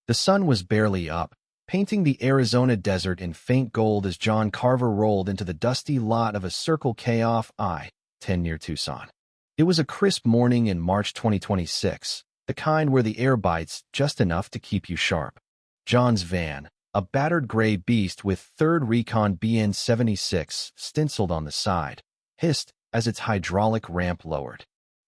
The sun was barely up, painting the Arizona desert in faint gold as John Carver rolled into the dusty lot of a Circle K off I-10 near Tucson. It was a crisp morning in March 2026, the kind where the air bites just enough to keep you sharp. John's van, a battered gray beast with 3rd Recon BN-76 stenciled on the side, hissed as its hydraulic ramp lowered.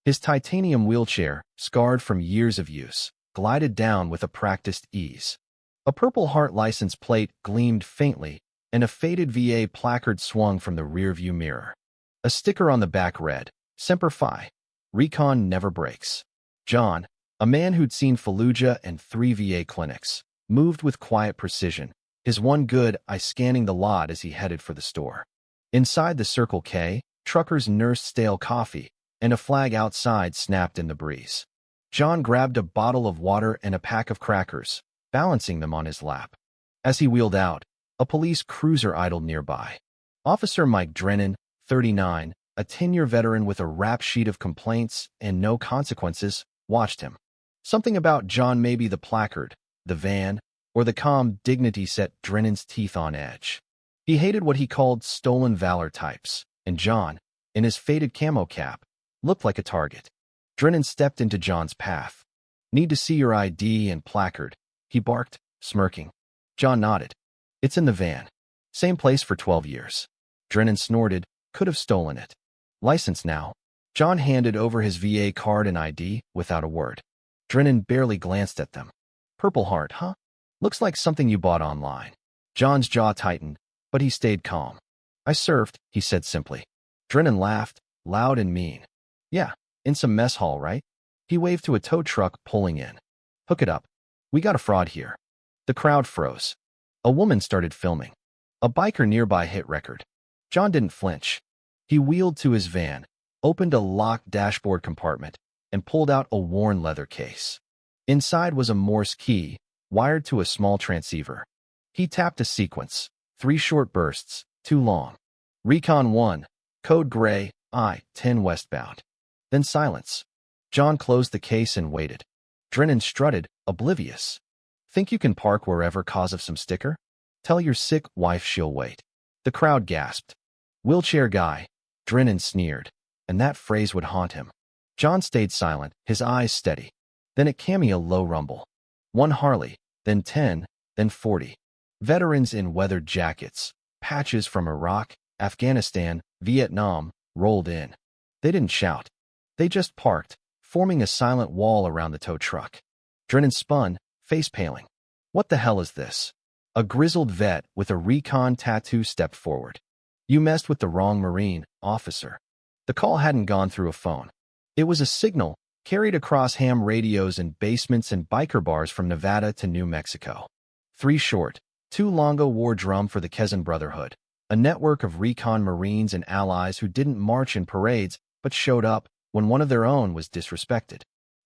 His titanium wheelchair, scarred from years of use, glided down with a practiced ease. A Purple Heart license plate gleamed faintly, and a faded VA placard swung from the rearview mirror. A sticker on the back read, Semper Fi. Recon never breaks. John, a man who'd seen Fallujah and 3 VA clinics, moved with quiet precision, his one good eye scanning the lot as he headed for the store. Inside the Circle K, truckers nursed stale coffee, and a flag outside snapped in the breeze. John grabbed a bottle of water and a pack of crackers, balancing them on his lap. As he wheeled out, a police cruiser idled nearby. Officer Mike Drennan, 39, a 10-year veteran with a rap sheet of complaints and no consequences, watched him. Something about John, maybe the placard, the van, or the calm dignity set Drennan's teeth on edge. He hated what he called stolen valor types, and John, in his faded camo cap, looked like a target. Drennan stepped into John's path. Need to see your ID and placard, he barked, smirking. John nodded. It's in the van. Same place for 12 years. Drennan snorted. Could have stolen it. License now. John handed over his VA card and ID without a word. Drennan barely glanced at them. Purple Heart, huh? Looks like something you bought online. John's jaw tightened, but he stayed calm. I served, he said simply. Drennan laughed, loud and mean. Yeah, in some mess hall, right? He waved to a tow truck pulling in. Hook it up. We got a fraud here. The crowd froze. A woman started filming. A biker nearby hit record. John didn't flinch. He wheeled to his van, opened a locked dashboard compartment, and pulled out a worn leather case. Inside was a Morse key, wired to a small transceiver. He tapped a sequence, 3 short bursts, 2 long. Recon 1, code gray, I-10 westbound. Then silence. John closed the case and waited. Drennan strutted, oblivious. Think you can park wherever cause of some sticker? Tell your sick wife she'll wait. The crowd gasped. Wheelchair guy, Drennan sneered, and that phrase would haunt him. John stayed silent, his eyes steady. Then it came a low rumble. 1 Harley, then 10, then 40. Veterans in weathered jackets, patches from Iraq, Afghanistan, Vietnam, rolled in. They didn't shout. They just parked, forming a silent wall around the tow truck. Drennan spun, face paling. What the hell is this? A grizzled vet with a recon tattoo stepped forward. You messed with the wrong Marine, officer. The call hadn't gone through a phone. It was a signal, carried across ham radios in basements and biker bars from Nevada to New Mexico. 3 short, 2 longo war drum for the Quezon Brotherhood, a network of recon Marines and allies who didn't march in parades but showed up when one of their own was disrespected.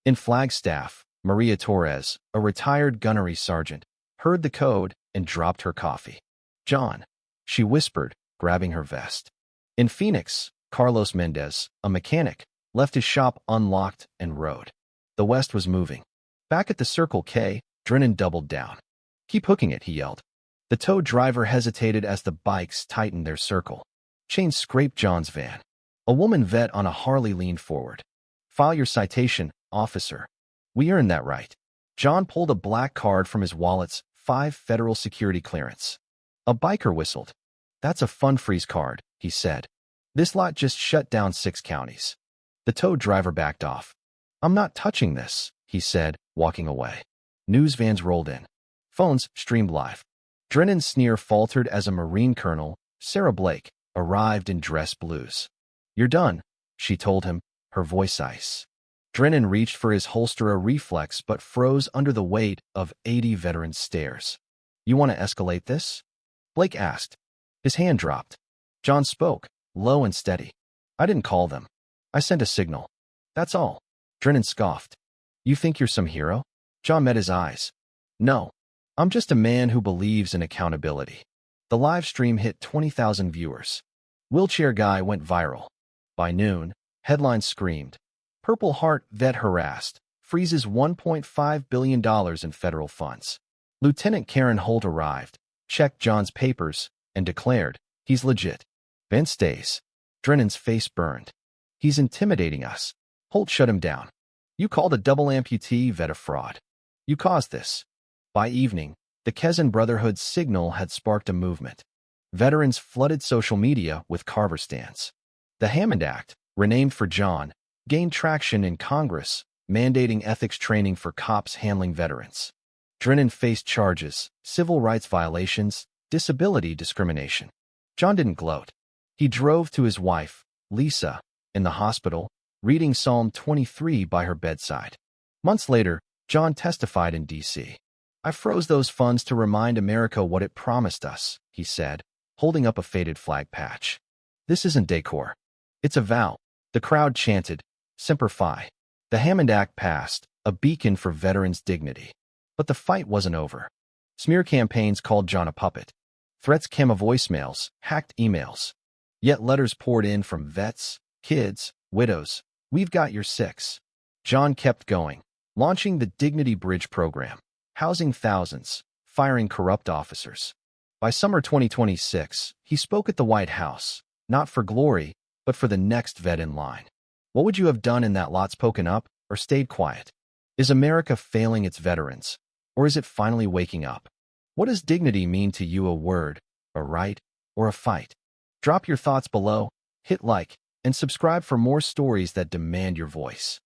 In Flagstaff, Maria Torres, a retired gunnery sergeant, heard the code and dropped her coffee. John, she whispered, grabbing her vest. In Phoenix, Carlos Mendez, a mechanic, left his shop unlocked and rode. The West was moving. Back at the Circle K, Drennan doubled down. Keep hooking it, he yelled. The tow driver hesitated as the bikes tightened their circle. Chains scraped John's van. A woman vet on a Harley leaned forward. File your citation, officer. We earned that right. John pulled a black card from his wallet's 5 federal security clearance. A biker whistled. That's a fun freeze card, he said. This lot just shut down 6 counties. The tow driver backed off. I'm not touching this, he said, walking away. News vans rolled in. Phones streamed live. Drennan's sneer faltered as a Marine colonel, Sarah Blake, arrived in dress blues. You're done, she told him, her voice ice. Drennan reached for his holster, a reflex, but froze under the weight of 80 veterans' stares. You want to escalate this? Blake asked. His hand dropped. John spoke, low and steady. I didn't call them. I sent a signal. That's all. Drennan scoffed. You think you're some hero? John met his eyes. No. I'm just a man who believes in accountability. The live stream hit 20,000 viewers. Wheelchair guy went viral. By noon, headlines screamed. Purple Heart vet harassed, freezes $1.5 billion in federal funds. Lieutenant Karen Holt arrived, checked John's papers, and declared, "He's legit." Ben stays. Drennan's face burned. "He's intimidating us." Holt shut him down. "You called a double amputee vet a fraud. You caused this." By evening, the Kazan Brotherhood's signal had sparked a movement. Veterans flooded social media with Carver stance. The Hammond Act, renamed for John, gained traction in Congress, mandating ethics training for cops handling veterans. Drennan faced charges, civil rights violations, disability discrimination. John didn't gloat. He drove to his wife, Lisa, in the hospital, reading Psalm 23 by her bedside. Months later, John testified in D.C. "I froze those funds to remind America what it promised us," he said, holding up a faded flag patch. "This isn't decor. It's a vow." The crowd chanted, "Semper Fi." The Hammond Act passed, a beacon for veterans' dignity. But the fight wasn't over. Smear campaigns called John a puppet. Threats came of voicemails, hacked emails. Yet letters poured in from vets, kids, widows. "We've got your six." John kept going, launching the Dignity Bridge program, housing thousands, firing corrupt officers. By summer 2026, he spoke at the White House, not for glory, but for the next vet in line. What would you have done in that lot spoken up or stayed quiet? Is America failing its veterans, or is it finally waking up? What does dignity mean to you? A word, a right, or a fight? Drop your thoughts below, hit like, and subscribe for more stories that demand your voice.